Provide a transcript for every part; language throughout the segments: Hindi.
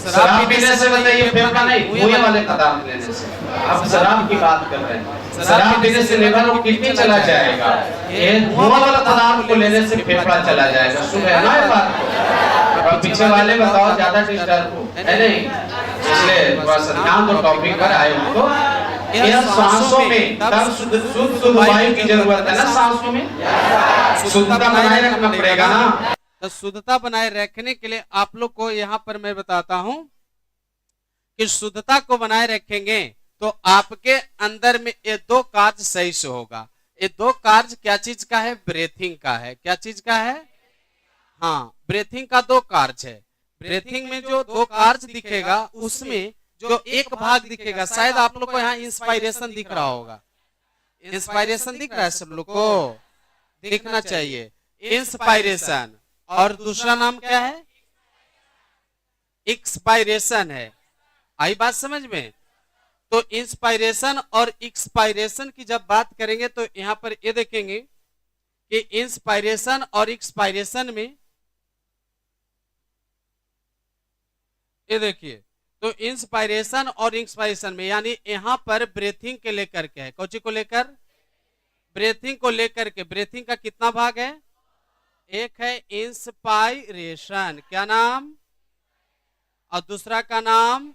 शराब पीने से बताइए फेफड़ा नहीं, धुएं वाले पदार्थ लेने से। अब शराब की बात कर रहे हैं, शराब पीने से लिवर और किडनी चला जाएगा, ये धुआं वाला पदार्थ को लेने से फेफड़ा चला जाएगा। सुन रहे ना ये बात को? अब पीछे वाले बताओ ज्यादा डिस्टर्ब हो है नहीं, इसलिए थोड़ा सा ध्यान दो टॉपिक पर आए हो। तो यह सांसों में तब शुद्ध वायु की जरूरत है ना, सांसों में शुद्धता बनाए रखना पड़ेगा ना। तो शुद्धता बनाए रखने के लिए आप लोग को यहाँ पर मैं बताता हूं कि शुद्धता को बनाए रखेंगे तो आपके अंदर में ये दो कार्य सही से होगा। ये दो कार्य क्या चीज का है? ब्रीथिंग का है। क्या चीज का है? हाँ, ब्रीथिंग का दो कार्य है। ब्रीथिंग में जो दो कार्य दिखेगा उसमें जो एक भाग दिखेगा, शायद आप लोग को यहाँ इंस्पायरेशन दिख रहा होगा। इंस्पायरेशन दिख रहा है सब लोग को? दिखना चाहिए इंस्पायरेशन। और दूसरा नाम क्या है? एक्सपायरेशन है। आई बात समझ में? तो इंस्पायरेशन और एक्सपायरेशन की जब बात करेंगे तो यहां पर ये देखेंगे कि इंस्पायरेशन और एक्सपायरेशन में ये देखिए, तो इंस्पायरेशन और एक्सपायरेशन में यानी यहां पर ब्रीथिंग के लेकर के है। कौची को लेकर? ब्रीथिंग को लेकर के। ब्रीथिंग का कितना भाग है? एक है इंस्पायरेशन, क्या नाम? और दूसरा का नाम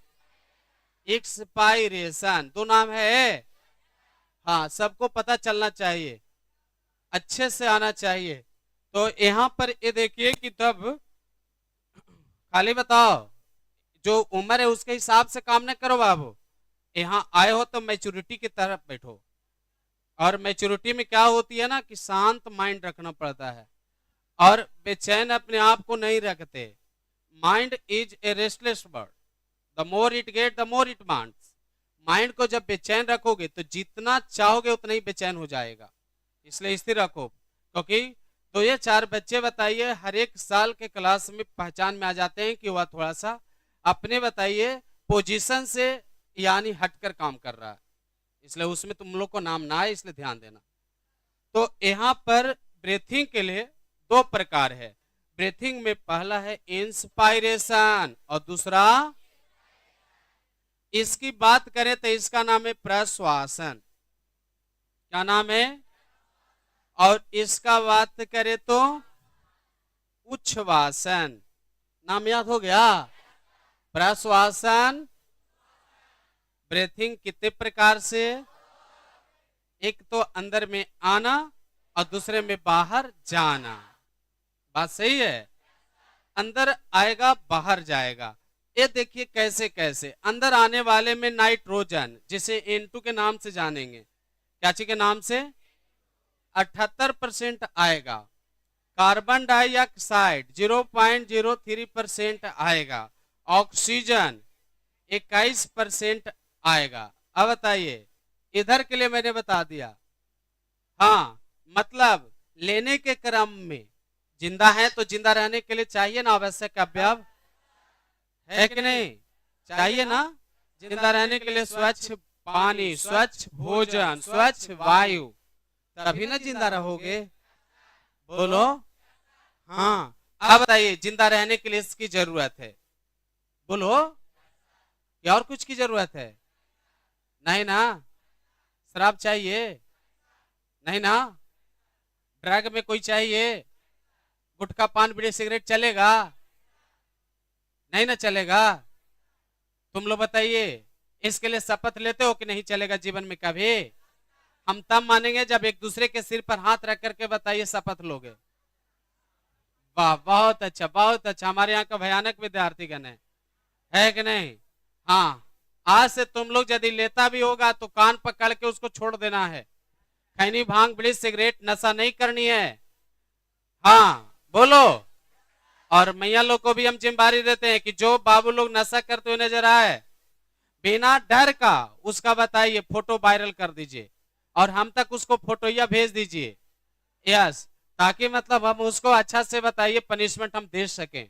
एक्सपायरेशन। दो नाम है। हाँ, सबको पता चलना चाहिए, अच्छे से आना चाहिए। तो यहां पर ये देखिए कि तब खाली बताओ, जो उम्र है उसके हिसाब से काम न करो बाबू। यहाँ आए हो तो मैच्योरिटी की तरफ बैठो। और मैच्योरिटी में क्या होती है ना कि शांत माइंड रखना पड़ता है और बेचैन अपने आप को नहीं रखते। Mind is a restless bird, the more it get the more it wants. Mind को जब बेचैन रखोगे तो जितना चाहोगे उतना ही बेचैन हो जाएगा। इसलिए स्थिर रखो। क्योंकि तो ये चार बच्चे बताइए हर एक साल के क्लास में पहचान में आ जाते हैं कि वह थोड़ा सा अपने बताइए पोजीशन से यानी हटकर काम कर रहा है, इसलिए उसमें तुम लोग को नाम ना आए, इसलिए ध्यान देना। तो यहाँ पर ब्रीथिंग के लिए दो प्रकार है। ब्रीथिंग में पहला है इंस्पायरेशन और दूसरा, इसकी बात करें तो इसका नाम है प्रश्वासन। क्या नाम है? और इसका बात करें तो उच्छ्वासन। नाम याद हो गया? प्रश्वासन। ब्रीथिंग कितने प्रकार से? एक तो अंदर में आना और दूसरे में बाहर जाना। बात सही है? अंदर आएगा बाहर जाएगा। ये देखिए कैसे कैसे। अंदर आने वाले में नाइट्रोजन, जिसे N2 के नाम से जानेंगे, क्या चीज के नाम से, 78% आएगा। कार्बन डाइऑक्साइड 0.03% आएगा। ऑक्सीजन 21% आएगा। अब बताइए, इधर के लिए मैंने बता दिया। हाँ, मतलब लेने के क्रम में जिंदा है तो जिंदा रहने के लिए चाहिए ना आवश्यक अवयव, है कि नहीं? चाहिए ना जिंदा रहने के लिए? स्वच्छ पानी, स्वच्छ भोजन, स्वच्छ वायु, तभी ना जिंदा रहोगे। बोलो हाँ। अब बताइए, जिंदा रहने के लिए इसकी जरूरत है? बोलो, क्या और कुछ की जरूरत है? नहीं ना। शराब चाहिए? नहीं ना। ड्रग में कोई चाहिए? गुटखा पान बीड़ी सिगरेट चलेगा? नहीं ना चलेगा। तुम लोग बताइए, इसके लिए शपथ लेते हो कि नहीं चलेगा जीवन में कभी? हम तब मानेंगे जब एक दूसरे के सिर पर हाथ रख करके बताइए शपथ लोगे। वाह, बहुत अच्छा बहुत अच्छा। हमारे यहाँ का भयानक विद्यार्थीगण है कि नहीं? हाँ, आज से तुम लोग यदि लेता भी होगा तो कान पकड़ के उसको छोड़ देना है। खैनी भांग बीड़ी सिगरेट नशा नहीं करनी है। हाँ बोलो। और मैया लोग को भी हम जिम्मेदारी देते हैं कि जो बाबू लोग नशा करते हुए नजर आए, बिना डर का उसका बताइए फोटो वायरल कर दीजिए और हम तक उसको फोटो या भेज दीजिए। यस, ताकि मतलब हम उसको अच्छा से बताइए पनिशमेंट हम दे सकें।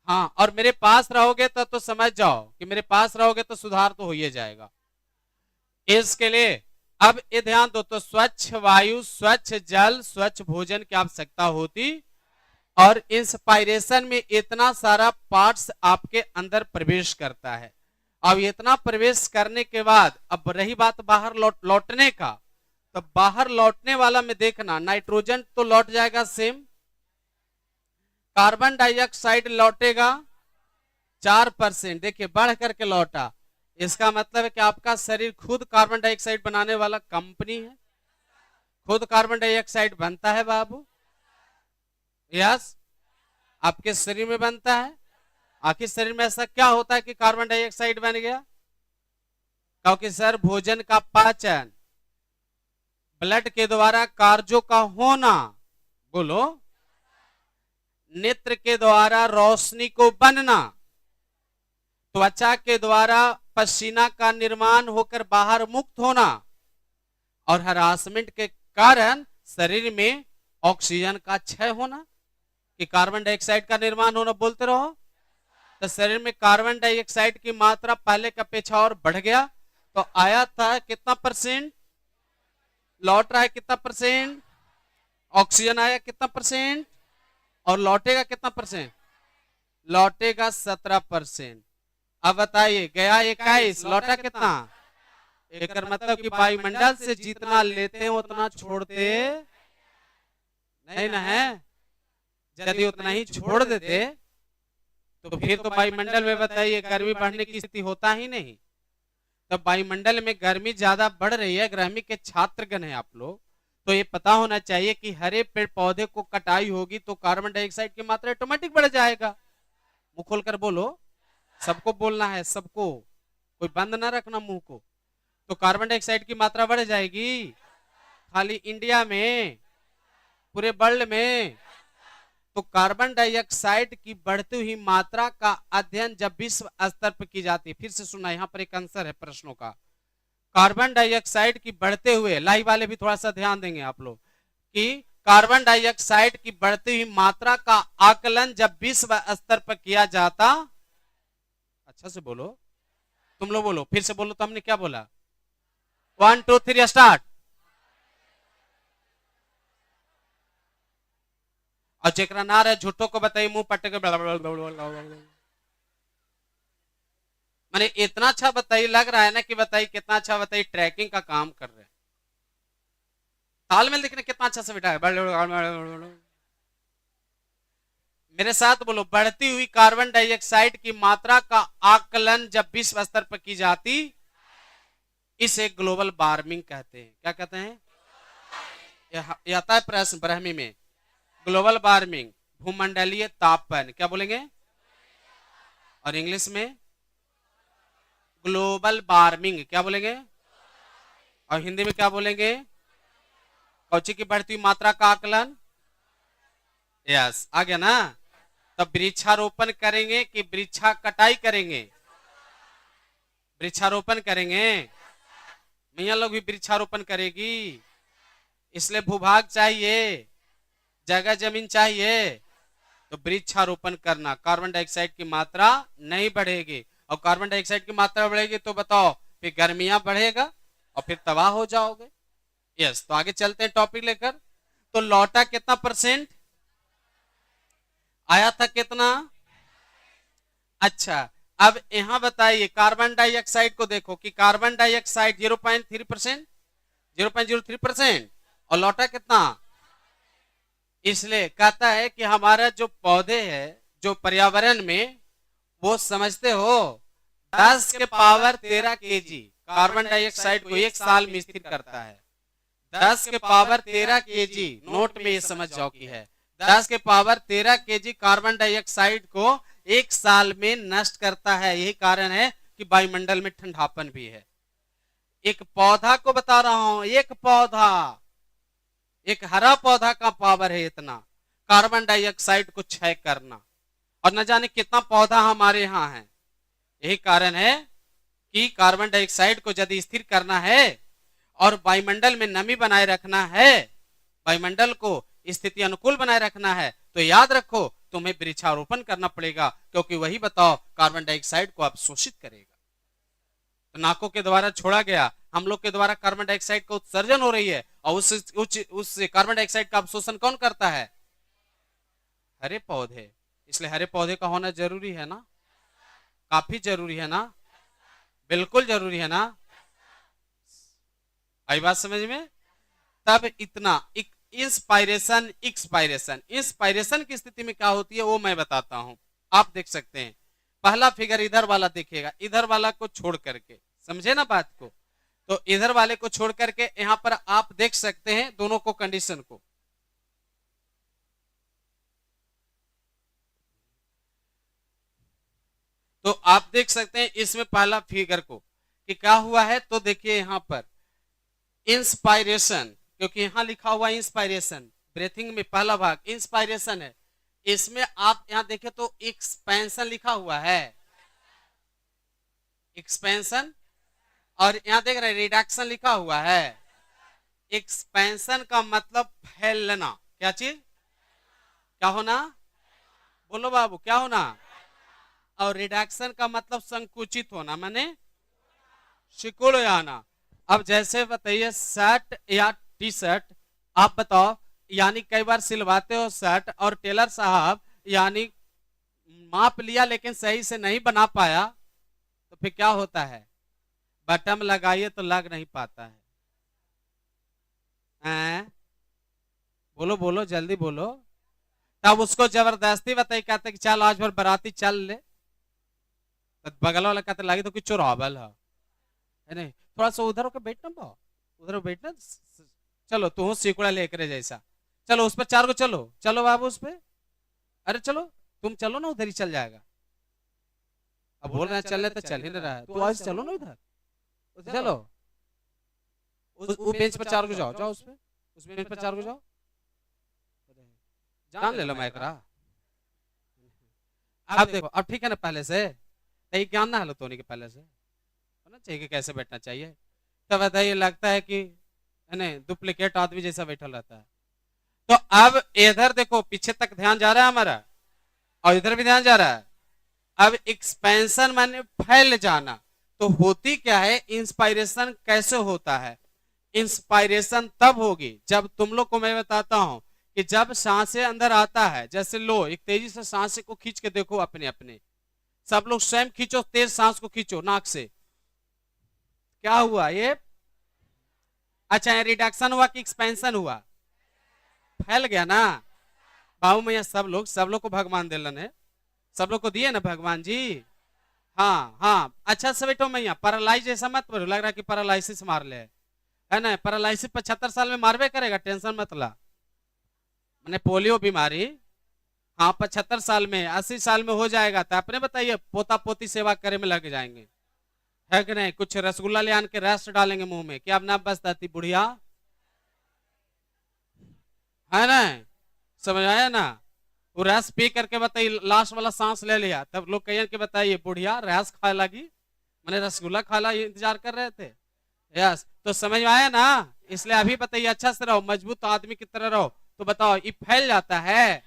हाँ, और मेरे पास रहोगे तो समझ जाओ कि मेरे पास रहोगे तो सुधार तो हो ही जाएगा। इसके लिए अब ये ध्यान दो, तो स्वच्छ वायु, स्वच्छ जल, स्वच्छ भोजन की आवश्यकता होती और इंस्पायरेशन में इतना सारा पार्ट्स आपके अंदर प्रवेश करता है। अब इतना प्रवेश करने के बाद अब रही बात बाहर लौटने का, तो बाहर लौटने वाला में देखना, नाइट्रोजन तो लौट जाएगा सेम, कार्बन डाइऑक्साइड लौटेगा 4%। देखिए बढ़ करके लौटा, इसका मतलब है कि आपका शरीर खुद कार्बन डाइऑक्साइड बनाने वाला कंपनी है, खुद कार्बन डाइऑक्साइड बनता है बाबू। यस, आपके शरीर में बनता है। आखिर शरीर में ऐसा क्या होता है कि कार्बन डाइऑक्साइड बन गया? क्योंकि सर भोजन का पाचन, ब्लड के द्वारा कार्यों का होना, बोलो, नेत्र के द्वारा रोशनी को बनना, त्वचा के द्वारा पसीना का निर्माण होकर बाहर मुक्त होना, और हरासमेंट के कारण शरीर में ऑक्सीजन का क्षय होना, कि कार्बन डाइऑक्साइड का निर्माण होना। बोलते रहो। तो शरीर में कार्बन डाइऑक्साइड की मात्रा पहले की अपेक्षा और बढ़ गया, तो आया था कितना %, लौट रहा है कितना %, ऑक्सीजन आया कितना %, और लौटेगा कितना %, लौटेगा 17%। अब बताइए, गया 21, लौटा कितना? एक मतलब कि वायुमंडल से जितना लेते हैं उतना छोड़ते नहीं ना है। यदि उतना ही छोड़ देते तो फिर तो वायुमंडल में बताइए गर्मी बढ़ने की स्थिति होता ही नहीं। तब वायुमंडल में गर्मी ज्यादा बढ़ रही है। गर्मी के छात्रगण हैं आप लोग, तो ये पता होना चाहिए कि हरे पेड़ पौधे को कटाई होगी तो कार्बन डाइऑक्साइड की मात्रा ऑटोमेटिक बढ़ जाएगा। मुंह खोलकर बोलो, सबको बोलना है, सबको, कोई बंद ना रखना मुंह को। तो कार्बन डाइऑक्साइड की मात्रा बढ़ जाएगी, खाली इंडिया में, पूरे वर्ल्ड में। तो कार्बन डाइऑक्साइड की बढ़ती हुई मात्रा का अध्ययन जब विश्व स्तर पर की जाती है, फिर से सुना, यहाँ पर एक आंसर है प्रश्नों का। कार्बन डाइऑक्साइड की बढ़ते हुए, लाइव वाले भी थोड़ा सा ध्यान देंगे आप लोग, कि कार्बन डाइऑक्साइड की बढ़ती हुई मात्रा का आकलन जब विश्व स्तर पर किया जाता, अच्छा से बोलो, तुम लोग बोलो, फिर से बोलो। तो हमने क्या बोला? 1 2 3 स्टार्ट। और जेकरा ना रहे झूठो को बताइए, मुंह पट के मैंने इतना अच्छा बताइए, लग रहा है ना कि बताइए कितना अच्छा बताइए, ट्रैकिंग का काम कर रहे हैं, तालमेल देखने कितना अच्छा से बैठा है। मेरे साथ बोलो, बढ़ती हुई कार्बन डाइऑक्साइड की मात्रा का आकलन जब विश्व स्तर पर की जाती, इसे ग्लोबल वार्मिंग कहते हैं। क्या कहते हैं? यह आता है प्रश्न ब्रह्मी में। ग्लोबल वार्मिंग, भूमंडलीय तापन, क्या बोलेंगे? और इंग्लिश में ग्लोबल वार्मिंग क्या बोलेंगे? और हिंदी में क्या बोलेंगे? कौची की बढ़ती हुई मात्रा का आकलन। यस, आ गया ना? तब वृक्षारोपण करेंगे कि वृक्षा कटाई करेंगे? वृक्षारोपण करेंगे। मियाँ लोग भी वृक्षारोपण करेगी, इसलिए भूभाग चाहिए, जगह जमीन चाहिए, तो वृक्षारोपण करना। कार्बन डाइऑक्साइड की मात्रा नहीं बढ़ेगी, और कार्बन डाइऑक्साइड की मात्रा बढ़ेगी तो बताओ फिर गर्मियां बढ़ेगा और फिर तबाह हो जाओगे। यस, तो आगे चलते हैं टॉपिक लेकर। तो लौटा कितना %, आया था कितना? अच्छा, अब यहां बताइए कार्बन डाइऑक्साइड को देखो कि कार्बन डाइऑक्साइड 0.3%, 0.03%, और लौटा कितना? इसलिए कहता है कि हमारा जो पौधे है, जो पर्यावरण में, वो समझते हो 10 के पावर 13 kg कार्बन डाइऑक्साइड को एक साल में स्थिर करता है। 10 के पावर 13 kg, नोट में ये समझ जाओ कि है 10 के पावर 13 kg कार्बन डाइऑक्साइड को एक साल में नष्ट करता है। यही कारण है कि वायुमंडल में ठंडापन भी है। एक पौधा को बता रहा हूं, एक पौधा, एक हरा पौधा का पावर है इतना कार्बन डाइऑक्साइड को क्षय करना, और न जाने कितना पौधा हमारे यहाँ है। यही कारण है कि कार्बन डाइऑक्साइड को यदि स्थिर करना है और वायुमंडल में नमी बनाए रखना है, वायुमंडल को स्थिति अनुकूल बनाए रखना है, तो याद रखो तुम्हें वृक्षारोपण करना पड़ेगा, क्योंकि वही बताओ कार्बन डाइऑक्साइड को अवशोषित करेगा। तो नाकों के द्वारा छोड़ा गया, हम लोग के द्वारा कार्बन डाइऑक्साइड का उत्सर्जन हो रही है, और उस कार्बन डाइऑक्साइड का अवशोषण कौन करता है? हरे पौधे, इसलिए हरे पौधे का होना जरूरी है ना, काफी जरूरी है ना, बिल्कुल जरूरी है ना। आई बात समझ में? तब इतना इंस्पायरेशन एक्सपायरेशन, इंस्पायरेशन की स्थिति में क्या होती है वो मैं बताता हूं। आप देख सकते हैं, पहला फिगर इधर वाला देखिएगा, इधर वाला को छोड़ करके, समझे ना बात को? तो इधर वाले को छोड़ करके यहां पर आप देख सकते हैं दोनों को, कंडीशन को। तो आप देख सकते हैं इसमें पहला फिगर को कि क्या हुआ है। तो देखिए यहां पर इंस्पायरेशन, क्योंकि यहां लिखा हुआ इंस्पायरेशन, ब्रीथिंग में पहला भाग इंस्पायरेशन है, इसमें आप यहां देखें तो एक्सपेंशन लिखा हुआ है, एक्सपेंशन, और यहां देख रहे हैं रिडक्शन लिखा हुआ है। एक्सपेंशन का मतलब फैलना, क्या चीज, क्या होना, बोलो बाबू, क्या होना। और रिडक्शन का मतलब संकुचित होना, माने सिकुड़ जाना। अब जैसे बताइए शर्ट या टी शर्ट, आप बताओ, यानी कई बार सिलवाते हो शर्ट और टेलर साहब यानी माप लिया लेकिन सही से नहीं बना पाया, तो फिर क्या होता है, बटन लगाइए तो लग नहीं पाता है। बोलो बोलो जल्दी बोलो। तब उसको जबरदस्ती बताई, कहते कि चल आज भर बाराती चल ले, तो बगल वाला कहते लगी तो कुछ चोरावल है नहीं, थोड़ा सा उधर होकर बैठना बा, उधर बैठना, चलो तू सिकुड़ा लेकर जैसा, चलो उस पर 4 को, चलो चलो बाबू उस पे, अरे चलो तुम चलो ना, उधर ही चल जाएगा। अब बोल रहे हैं चलने तो चल ही नहीं रहा है, तो आज चलो ना उधर, चलो उस बेंच पर 4 को जाओ, जाओ उस पे, उस बेंच पर 4 को जाओ, जान ले लो मैं करा। अब देखो, अब ठीक है ना, पहले से यही ज्ञान ना, हालत होने के पहले से होना चाहिए कि कैसे बैठना चाहिए। तब बताइए लगता है कि नहीं डुप्लीकेट आदमी जैसा बैठा रहता है। तो अब इधर देखो, पीछे तक ध्यान जा रहा है हमारा, और इधर भी ध्यान जा रहा है। अब एक्सपेंशन माने फैल जाना, तो होती क्या है, इंस्पायरेशन कैसे होता है। इंस्पायरेशन तब होगी जब तुम लोग को मैं बताता हूं कि जब सांसें अंदर आता है, जैसे लो एक तेजी से सांसें को खींच के देखो अपने अपने, सब लोग स्वयं खींचो, तेज सांस को खींचो नाक से, क्या हुआ ये, अच्छा ये रिडक्शन हुआ कि एक्सपेंशन हुआ, फैल गया ना। बाबू मैया सब लोग को भगवान दिलन है, सब लोग को दिए ना भगवान जी। हाँ हाँ, अच्छा से बैठो मैया, पैरालाइज जैसा मत बोलो, लग रहा कि पैरालाइसिस मार ले, है ना, पैरालाइसिस 75 साल में मारवे करेगा, टेंशन मत ला, मैंने पोलियो बीमारी, हाँ 75 साल में 80 साल में हो जाएगा, तो अपने बताइए पोता पोती सेवा करे में लग जाएंगे, है कि नहीं। कुछ रसगुल्ला ले आन के रस डालेंगे मुंह में, क्या अब ना बस दाती बुढ़िया, है ना, समझ आया ना। वो रस पी करके बताइए, लास्ट वाला सांस ले लिया, तब लोग कहिए कि बताइए बुढ़िया रस खा लगी, मैंने रसगुल्ला खाला इंतजार कर रहे थे, यस। तो समझ में आया ना, इसलिए अभी बताइए अच्छा से रहो, मजबूत आदमी की तरह रहो। तो बताओ ये फैल जाता है।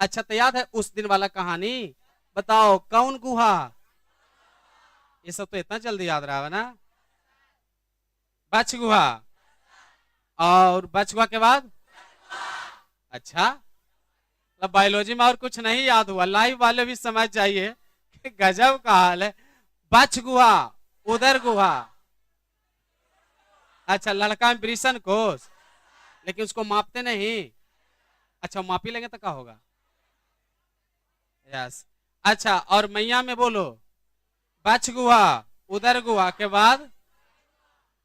अच्छा तो याद है उस दिन वाला कहानी, बताओ कौन गुहा, ये सब तो इतना जल्दी याद रहा है ना। बच गुहा, और बच गुहा के बाद, अच्छा बायोलॉजी में और कुछ नहीं याद हुआ, लाइव वाले भी समझ जाइए कि गजब का हाल है। बच गुहा, उधर गुहा, अच्छा लड़का में वृषण कोष, लेकिन उसको मापते नहीं, अच्छा मापी लेंगे तो क्या होगा, यस। अच्छा और मैया में बोलो, बच गुहा, उधर गुहा के बाद,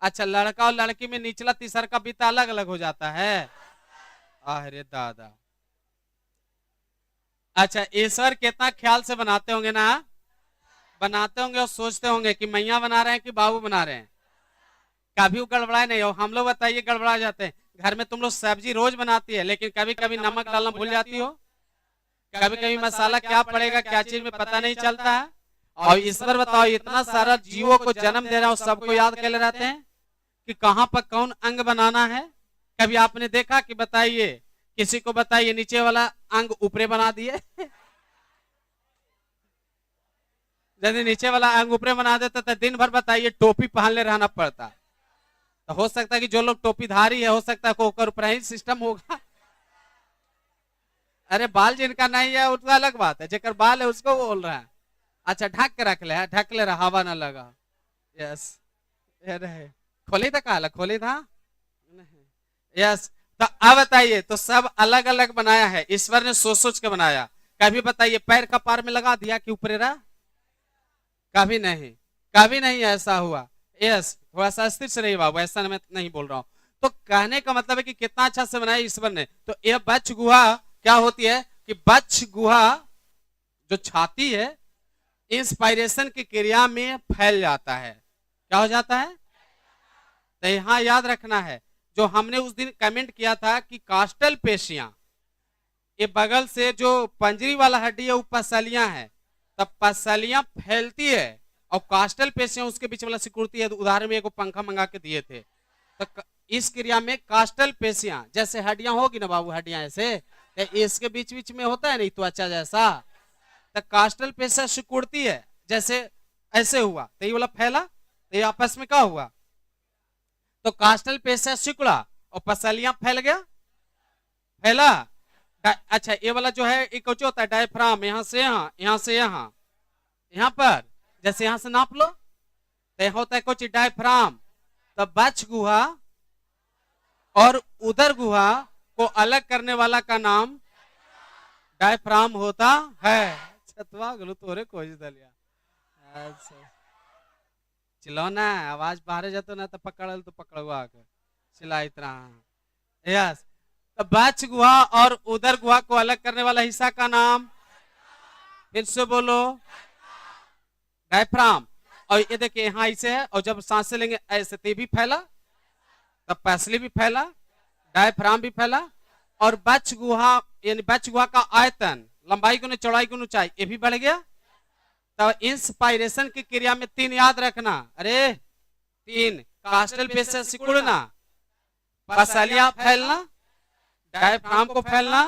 अच्छा लड़का और लड़की में निचला तीसरा का बीता अलग अलग हो जाता है, अरे दादा। अच्छा ईश्वर कितना ख्याल से बनाते होंगे ना, बनाते होंगे और सोचते होंगे कि मैया बना रहे हैं कि बाबू बना रहे हैं, कभी वो गड़बड़ाए नहीं हो। हम लोग बताइए गड़बड़ा जाते हैं, घर में तुम लोग सब्जी रोज बनाती है लेकिन कभी कभी नमक डालना भूल जाती हो, कभी कभी मसाला क्या पड़ेगा क्या चीज में पता नहीं चलता है। और ईश्वर बताओ इतना सारा जीवों को जन्म दे रहा हो, सबको याद कर ले रहते हैं कि कहां पर कौन अंग बनाना है। कभी आपने देखा कि बताइए, किसी को बताइए नीचे वाला अंग ऊपरे बना दिए यदि नीचे वाला अंग ऊपरे बना देता तो दिन भर बताइए टोपी पहन ले रहना पड़ता। तो हो सकता है कि जो लोग टोपीधारी है, हो सकता है ऊपर ऊपर ही सिस्टम होगा अरे बाल जिनका नहीं है उसका अलग बात है, जेकर बाल है उसको बोल रहा है। अच्छा ढक के रख ले, ढक ले रहा, हवा ना लगा। यस, अरे खोली था, काला खोली था। यस, तो अब बताइए, तो सब अलग अलग बनाया है, ईश्वर ने सोच सोच के बनाया। कभी बताइए पैर का पार में लगा दिया कि ऊपर रहा? कभी नहीं, कभी नहीं ऐसा हुआ। यस, थोड़ा सा स्थिर से रहिए बाबू, ऐसा मैं नहीं बोल रहा हूं। तो कहने का मतलब है कि कितना अच्छा से बनाया ईश्वर ने। तो यह बच्च गुहा क्या होती है कि बच्च गुहा जो छाती है, इंस्पायरेशन की क्रिया में फैल जाता है। क्या हो जाता है? तो यहां याद रखना है, जो हमने उस दिन कमेंट किया था कि कास्टल पेशियां, ये बगल से जो पंजरी वाला हड्डी है वो पसलियां है, तब पसलियां फैलती है और कास्टल पेशियां उसके बीच वाला सिकुड़ती है। उदाहरण में एक पंखा मंगा के दिए थे। तो इस क्रिया में कास्टल पेशियां, जैसे हड्डियां होगी ना बाबू, हड्डियां ऐसे इसके बीच बीच में होता है नहीं त्वचा जैसा, तो कास्टल पेशियां सिकुड़ती है, जैसे ऐसे हुआ तो ये वाला फैला, तो ये आपस में क्या हुआ, तो कास्टल पेशियां सिकुड़ा और पसलियां फैल गया, फैला। अच्छा ये वाला जो है एक होता है डायफ्राम, यहां से यहां, यहां से यहां, यहां पर जैसे यहां से नाप लो तो होता है कुछ डायफ्राम। तो बच्च गुहा और उदर गुहा को अलग करने वाला का नाम डायफ्राम होता है। छतवा गलू तोरे खोज दलिया। अच्छा चिल्लो ना, आवाज बाहर जातो ना तो पकड़ल तो पकड़वा के चिल्ला इतना। यस, तो बच्च गुहा और उदर गुहा को अलग करने वाला हिस्सा का नाम, फिर से बोलो, डायफ्राम। और ये देखिए यहां ऐसे है, और जब सांसें लेंगे ऐसे तो भी फैला, तब पैसली भी फैला, डायफ्राम भी फैला। और बच्च गुहा यानी बच्च गुहा का आयतन, लंबाई गुने चौड़ाई गुने ऊंचाई, ये भी बढ़ गया। तब इंस्पायरेशन की क्रिया में 3 याद रखना। अरे 3, कास्टल पेशियां सिकुड़ना, पसलियां फैलना, डायफ्राम को फैलना,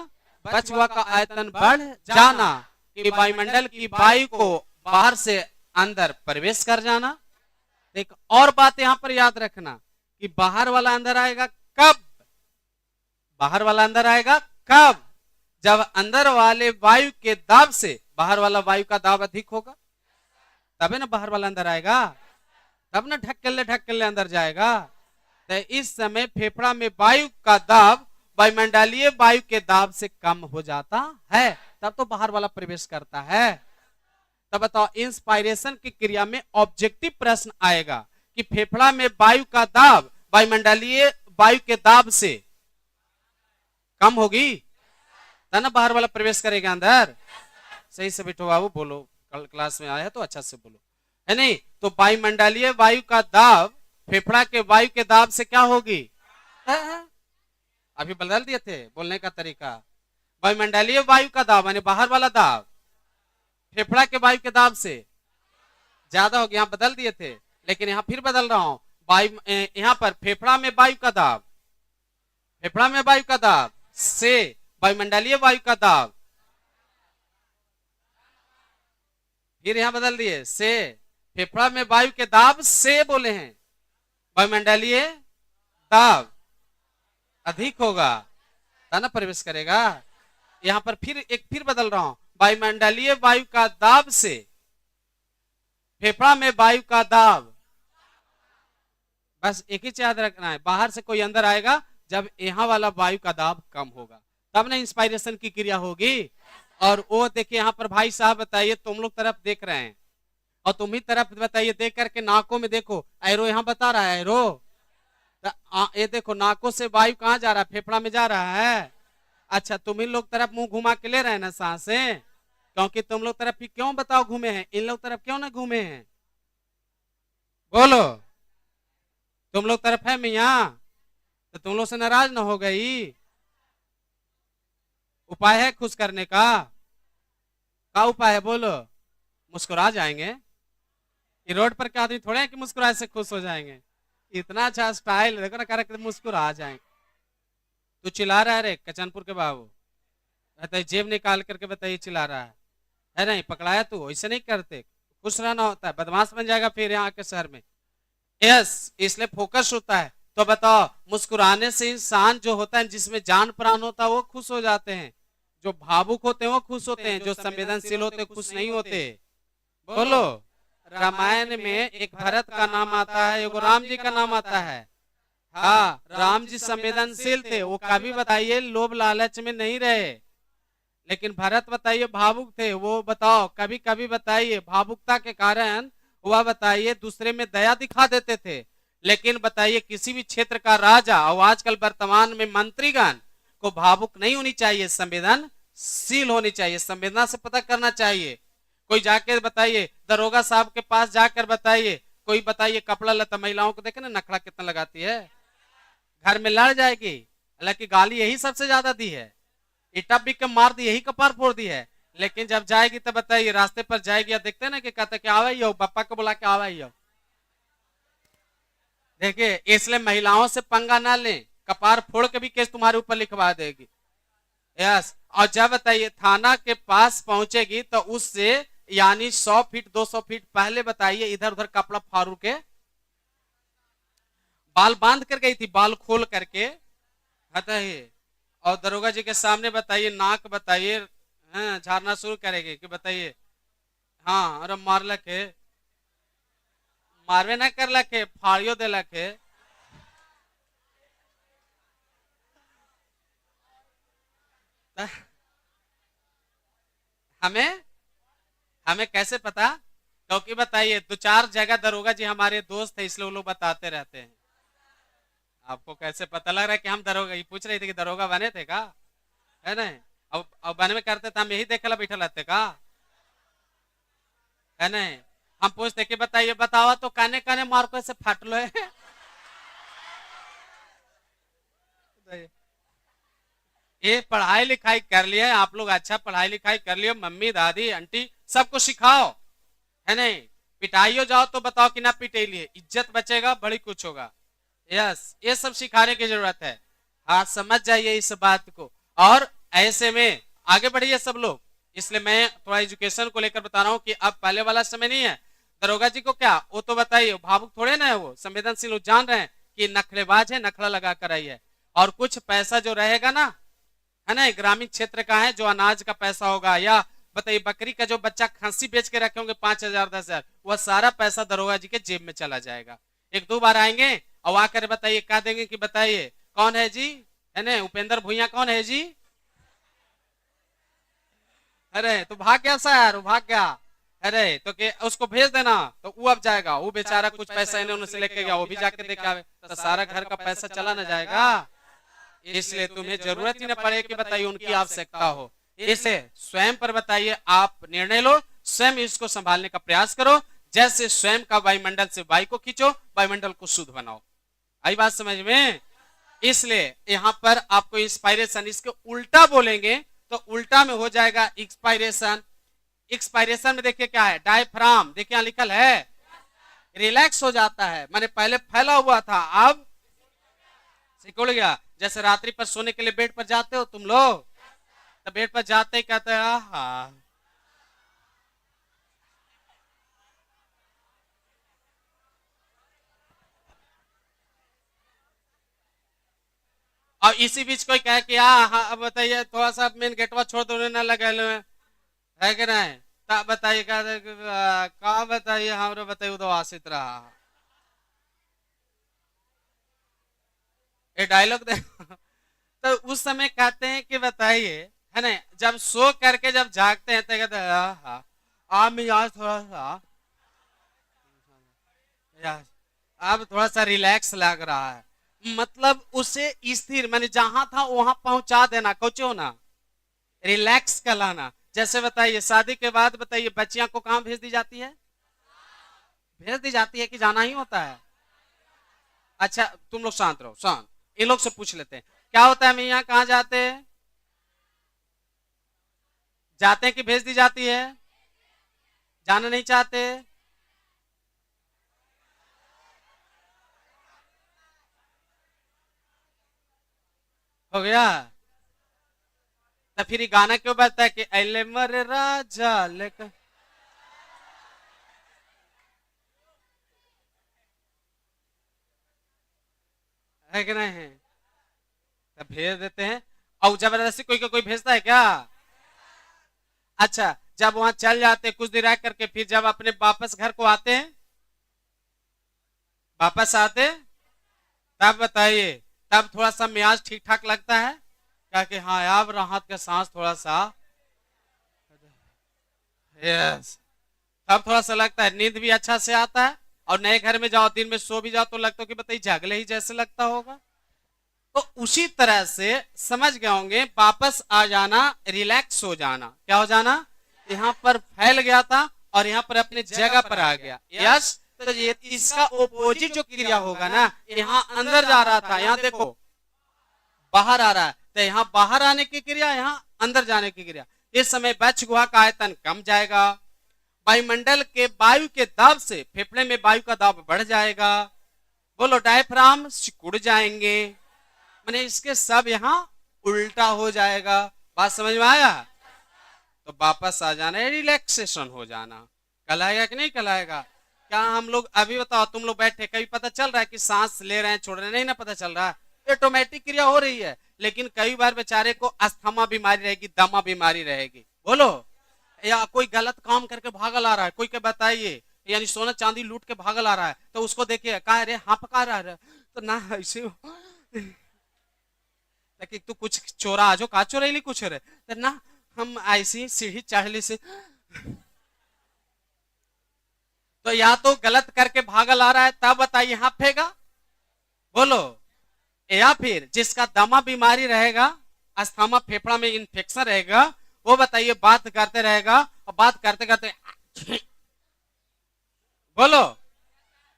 बच्च गुहा का आयतन बढ़ जाना, कि वायुमंडल की वायु को बाहर से अंदर प्रवेश कर जाना। एक और बात यहां पर याद रखना कि बाहर वाला अंदर आएगा कब, बाहर वाला अंदर आएगा कब, जब अंदर वाले वायु के दाब से बाहर वाला वायु का दाब अधिक होगा, तबे ना बाहर वाला अंदर आएगा, तब ना ढक्कल ले अंदर जाएगा। तो इस समय फेफड़ा में वायु का दाब वायुमंडलीय वायु के दाब से कम हो जाता है, तब तो बाहर वाला प्रवेश करता है। तब बताओ इंस्पायरेशन की क्रिया में ऑब्जेक्टिव प्रश्न आएगा कि फेफड़ा में वायु का दाब वायुमंडलीय वायु के दाब से कम होगी, तब ना बाहर वाला प्रवेश करेगा अंदर। सही से बैठो बाबू, बोलो, कल क्लास में आया तो अच्छा से बोलो, है नहीं? तो वायुमंडलीय वायु का दाब फेफड़ा के वायु के दाब से क्या होगी? अभी बदल दिए थे बोलने का तरीका। वायुमंडलीय वायु का दाब यानी बाहर वाला दाब फेफड़ा के वायु के दाब से ज्यादा हो गया, यहां बदल दिए थे लेकिन यहां फिर बदल रहा हूं। वायु यहां पर फेफड़ा में वायु का दाब, फेफड़ा में वायु का दाब से वायुमंडलीय वायु का दाब, फिर यहां बदल दिए से फेफड़ा में वायु के दाब से बोले हैं, वायुमंडलीय दाब अधिक होगा ना प्रवेश करेगा। यहां पर फिर बदल रहा हूं, वायुमंडलीय वायु का दाब से फेफड़ा में वायु का दाब, बस एक ही चीज याद रखना है, बाहर से कोई अंदर आएगा जब यहां वाला वायु का दाब कम होगा, तब ना इंस्पायरेशन की क्रिया होगी। और वो देखिए यहां पर भाई साहब बताइए, तुम लोग तरफ देख रहे हैं और तुम ही तरफ बताइए, देख करके नाकों में देखो, एरो यहां बता रहा है एरो, ये देखो नाकों से वायु कहां जा रहा है? फेफड़ा में जा रहा है। अच्छा तुम ही लोग तरफ मुंह घुमा के ले रहे हैं ना सांसें, क्योंकि तुम लोग तरफ ही क्यों बताओ घूमे हैं, इन लोग तरफ क्यों ना घूमे हैं? बोलो, तुम लोग तरफ है मियां, तो तुम लोग से नाराज ना हो गई। उपाय है खुश करने का? क्या उपाय है बोलो? मुस्कुरा जाएंगे। ये रोड पर क्या आदमी थोड़े हैं कि मुस्कुराए से खुश हो जाएंगे। इतना अच्छा स्टाइल देखो ना, कर मुस्कुरा जाएंगे। तू चिल्ला रहा है रे कचनपुर के बाबू, बताइए जेब निकाल करके बताइए चिल्ला रहा है नहीं? पकड़ाया तू, ऐसे नहीं करते, खुश रहना होता है, बदमाश बन जाएगा फिर यहाँ के शहर में। यस, इसलिए फोकस होता है। तो बताओ मुस्कुराने से इंसान जो होता है जिसमें जान प्राण होता है वो खुश हो जाते हैं, जो भावुक होते हैं वो खुश होते हैं, जो संवेदनशील होते हैं खुश नहीं होते। बोलो। रामायण में एक भरत का नाम आता है, एक राम जी का नाम आता है। हाँ, राम जी संवेदनशील थे, वो कभी बताइए लोभ लालच में नहीं रहे। लेकिन भरत बताइए भावुक थे, वो बताओ कभी कभी बताइए भावुकता के कारण वह बताइए दूसरे में दया दिखा देते थे। लेकिन बताइए किसी भी क्षेत्र का राजा और आजकल वर्तमान में मंत्रीगण को भावुक नहीं होनी चाहिए, संवेदनशील होनी चाहिए, संवेदना से पता करना चाहिए। कोई जाके बताइए दरोगा साहब के पास जाकर बताइए, कोई बताइए कपड़ा लता, महिलाओं को देखे ना नखड़ा कितना लगाती है, घर में लड़ जाएगी। हालांकि गाली यही सबसे ज्यादा दी है, इटा भी के मार दी, यही कपार फोड़ दी है। लेकिन जब जाएगी तब बताइए रास्ते पर जाएगी या देखते ना कि कहते कि आवे हो, पापा को बुला के आवे हो। देखिए इसलिए महिलाओं से पंगा ना लें, कपार फोड़ के भी केस तुम्हारे ऊपर लिखवा देगी। यस, और जब बताइए थाना के पास पहुंचेगी तो उससे यानी 100 फीट 200 फीट पहले बताइए इधर उधर कपड़ा फाड़ू के बाल बांध कर गई थी, बाल खोल करके बताइए, और दरोगा जी के सामने बताइए नाक बताइए झाड़ना शुरू करेगी कि बताइए हाँ अरे मार लखे, मारवे ना कर लखे, फाड़ियो दे लखे। हमें हमें कैसे पता? क्योंकि बताइए 2-4 जगह दरोगा जी हमारे दोस्त है, इसलिए वो लोग बताते रहते हैं। आपको कैसे पता लग रहा है कि हम दरोगा? ये पूछ रही थी कि दरोगा बने थे का, है नहीं? अब बने में करते थे हम यही देखला बैठा रहते का, है नहीं? हम पूछते कि बताइए बतावा तो काने काने मार को ऐसे फाट लो है। ये पढ़ाई लिखाई कर लिया आप लोग, अच्छा पढ़ाई लिखाई कर लियो, मम्मी दादी आंटी सबको सिखाओ, है नहीं? पिटाइयो जाओ तो बताओ कि ना पिटे लिए, इज्जत बचेगा बड़ी कुछ होगा। यस, ये सब सिखाने की जरूरत है। हाँ समझ जाइए इस बात को, और ऐसे में आगे बढ़िए सब लोग। इसलिए मैं थोड़ा एजुकेशन को लेकर बता रहा हूँ कि अब पहले वाला समय नहीं है। दरोगा जी को क्या, वो तो बताइए भावुक थोड़े ना है, वो संवेदनशील, वो जान रहे हैं कि नखरेबाज है, नखरा लगा कर आई है। और कुछ पैसा जो रहेगा ना, है ना, ग्रामीण क्षेत्र का है, जो अनाज का पैसा होगा, या बताइए बकरी का जो बच्चा खस्सी बेच के रखे होंगे 5,000 10,000, वह सारा पैसा दरोगा जी के जेब में चला जाएगा। 1-2 बार आएंगे और आकर बताइए कह देंगे कि बताइए कौन है जी, है ना, उपेंद्र भुइया कौन है जी? अरे तो भाग गया सर, वो भाग गया। अरे तो के उसको भेज देना, तो वो अब जाएगा, वो बेचारा कुछ पैसा इन्हें उनसे लेके गया, वो भी जाके देके आवे, तो सारा घर का पैसा चला ना जाएगा। इसलिए तुम्हें जरूरत ही ना पड़े कि बताइए उनकी आवश्यकता हो। इसे स्वयं पर बताइए आप निर्णय लो, स्वयं इसको संभालने का प्रयास करो, जैसे स्वयं का वायुमंडल से वायु को खींचो, वायुमंडल को शुद्ध बनाओ। आई बात समझ में? इसलिए यहां पर आपको इंस्पायरेशन, इसके उल्टा बोलेंगे तो उल्टा में हो जाएगा एक्सपायरेशन। एक्सपायरेशन में देखिए क्या है, डायफ्राम, देखिए लिखा है रिलैक्स हो जाता है, माने पहले फैला हुआ था अब सिकुड़ गया। जैसे रात्रि पर सोने के लिए बेड पर जाते हो तुम लोग, तो बेड पर जाते ही कहते हैं आहा, और इसी बीच कोई कहे कि हाँ अब बताइए थोड़ा सा मेन गेटवा छोड़ दो ना लगे है कि नहीं, तब बताइए का बताइए हमारे बताइए उदवासित रहा। ये डायलॉग देखो। तो उस समय कहते हैं कि बताइए, है ना, जब सो करके जब जागते हैं तो कहते हैं आज थोड़ा सा अब थोड़ा सा रिलैक्स लग रहा है। मतलब उसे स्थिर माने जहां था वहां पहुंचा देना, कोचो ना, रिलैक्स कहलाना। जैसे बताइए शादी के बाद बताइए बच्चियां को कहां भेज दी जाती है? भेज दी जाती है कि जाना ही होता है? अच्छा तुम लोग शांत रहो, शांत, इन लोग से पूछ लेते हैं क्या होता है। मियाँ कहाँ जाते हैं? जाते हैं कि भेज दी जाती है? जाना नहीं चाहते? हो गया? तो फिर ये गाना क्यों बजता है कि अले मर राजा लेकर, है कि नहीं? तो भेज देते हैं, और जबरदस्ती कोई का कोई भेजता है क्या? अच्छा, जब वहां चल जाते कुछ देर रह करके फिर जब अपने वापस घर को आते हैं, वापस आते, तब बताइए, तब थोड़ा सा मियाज ठीक ठाक लगता है क्या कि हाँ अब राहत का सांस थोड़ा सा, यस, तब थोड़ा सा लगता है, नींद भी अच्छा से आता है। और नए घर में जाओ, दिन में सो भी जाओ तो लगता हो कि बताइए जागले ही जैसे लगता होगा। तो उसी तरह से समझ गए होंगे, वापस आ जाना, रिलैक्स हो जाना, क्या हो जाना, यहाँ पर फैल गया था और यहाँ पर अपने जगह पर आ गया। यस, तो ये इसका ओपोजिट जो क्रिया होगा ना, यहाँ अंदर जा रहा था, यहाँ देखो बाहर आ रहा है, तो यहाँ बाहर आने की क्रिया, यहाँ अंदर जाने की क्रिया। इस समय वक्ष गुहा का आयतन कम जाएगा, वायुमंडल के वायु के दाब से फेफड़े में वायु का दाब बढ़ जाएगा, बोलो डायफ्राम सिकुड़ जाएंगे, मैंने इसके सब यहाँ उल्टा हो जाएगा। बात समझ में आया? तो वापस आ जाना है, रिलैक्सेशन हो जाना। कल आएगा कि नहीं कल आएगा? क्या हम लोग अभी बताओ, तुम लोग बैठे कभी पता चल रहा है कि सांस ले रहे हैं छोड़ रहे हैं? नहीं ना पता चल रहा है, ऑटोमेटिक क्रिया हो रही है। लेकिन कई बार बेचारे को अस्थमा बीमारी रहेगी, दमा बीमारी रहेगी, बोलो, या कोई गलत काम करके भागल आ रहा है, कोई के बताइए, यानी सोना चांदी लूट के भागल आ रहा है, तो उसको देखिए कहा अरे हाँ पका रहा है, तो ना ऐसे कि तू कुछ चोरा आजो का चोरेली कुछ रे, तो ना हम ऐसी सीढ़ी चढ़ली से, तो या तो गलत करके भागल आ रहा है, तब बताइए हाँफेगा, बोलो, या फिर जिसका दमा बीमारी रहेगा, अस्थमा फेफड़ा में इन्फेक्शन रहेगा, वो बताइए बात करते रहेगा और बात करते करते बोलो,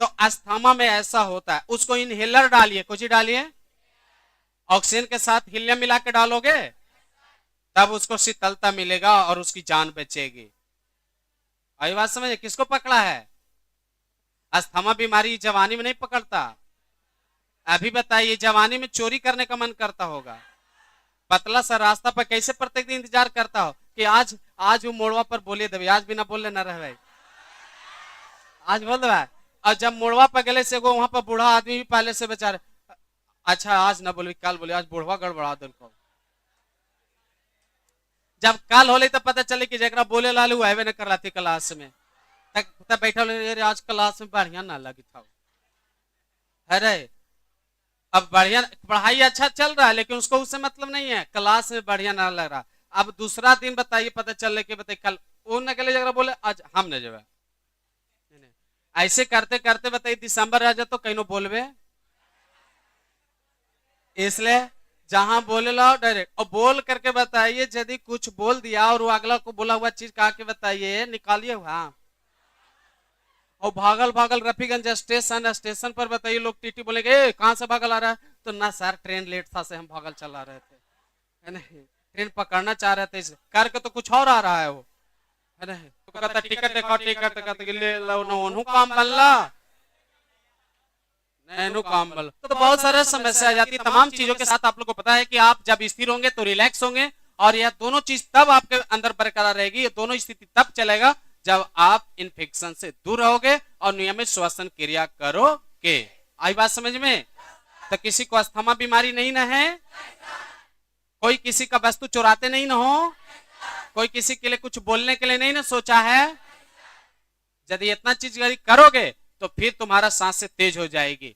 तो अस्थमा में ऐसा होता है, उसको इनहेलर डालिए, कुछ ही डालिए, ऑक्सीजन के साथ हीलियम मिला के डालोगे, तब उसको शीतलता मिलेगा और उसकी जान बचेगी। आई बात समझे? किसको पकड़ा है? अस्थमा बीमारी जवानी में नहीं पकड़ता। अभी बताइए, जवानी में चोरी करने का मन करता होगा, पतला सा रास्ता पर कैसे प्रत्येक दिन इंतजार करता हो कि आज वो मोड़वा पर बोले दबे, आज भी ना बोले ना रहे, आज बोल दे। और जब मोड़वा पर गले से वो वहां पर बूढ़ा आदमी भी पहले से बेचारे, अच्छा आज ना बोले कल बोले, आज बुढ़वा गड़बड़ा दिल को। जब कल होले तो पता चले कि जरा बोले लालू आवे न कर रहा थी क्लास में, तब बैठा आज क्लास में बढ़िया ना लगी था, अरे अब बढ़िया पढ़ाई अच्छा चल रहा है लेकिन उसको उससे मतलब नहीं है, क्लास में बढ़िया ना लग रहा। अब दूसरा दिन बताइए, पता चल के बताइए कल वो न गले जगह बोले आज हम न जाए, ऐसे करते करते बताइए दिसंबर आ जाए तो कहीं बोलबे, इसलिए जहां बोले लो डायरेक्ट, और बोल करके बताइए, यदि कुछ बोल दिया और वो अगला को बोला हुआ चीज कहा के बताइए निकालिए वहां, और भागल भागल रफीगंज स्टेशन पर बताइए लोग टीटी बोलेंगे कहां से भागल आ रहा है, तो ना सर ट्रेन लेट था से हम भागल चला रहे थे, है नहीं, ट्रेन पकड़ना चाह रहे थे, करके तो कुछ और आ रहा है वो, है नहीं, तो कहता टिकट दिखाओ, टिकट कहते ले लो ना, उन्हों काम बनला नहीं काम बल। तो बहुत सारे समस्या आ जाती है। तमाम चीजों के साथ आप लोग को पता है कि आप जब स्थिर होंगे तो रिलैक्स होंगे, और यह दोनों चीज तब आपके अंदर बरकरार रहेगी, ये दोनों स्थिति तब चलेगा जब आप इन्फेक्शन से दूर रहोगे और नियमित श्वसन क्रिया करोगे। आई बात समझ में? तो किसी को अस्थमा बीमारी नहीं ना है, कोई किसी का वस्तु चुराते नहीं ना हो, कोई किसी के लिए कुछ बोलने के लिए नहीं ना सोचा है। यदि इतना चीज करोगे तो फिर तुम्हारा सांस से तेज हो जाएगी,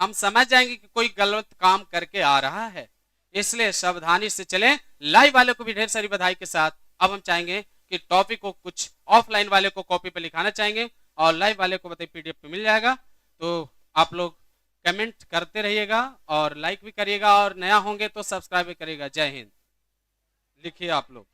हम समझ जाएंगे कि कोई गलत काम करके आ रहा है, इसलिए सावधानी से चलें। लाइव वाले को भी ढेर सारी बधाई के साथ अब हम चाहेंगे कि टॉपिक को कुछ ऑफलाइन वाले को कॉपी पे लिखाना चाहेंगे और लाइव वाले को बताइए पीडीएफ पे मिल जाएगा। तो आप लोग कमेंट करते रहिएगा और लाइक भी करिएगा, और नया होंगे तो सब्सक्राइब भी करिएगा। जय हिंद लिखिए आप लोग।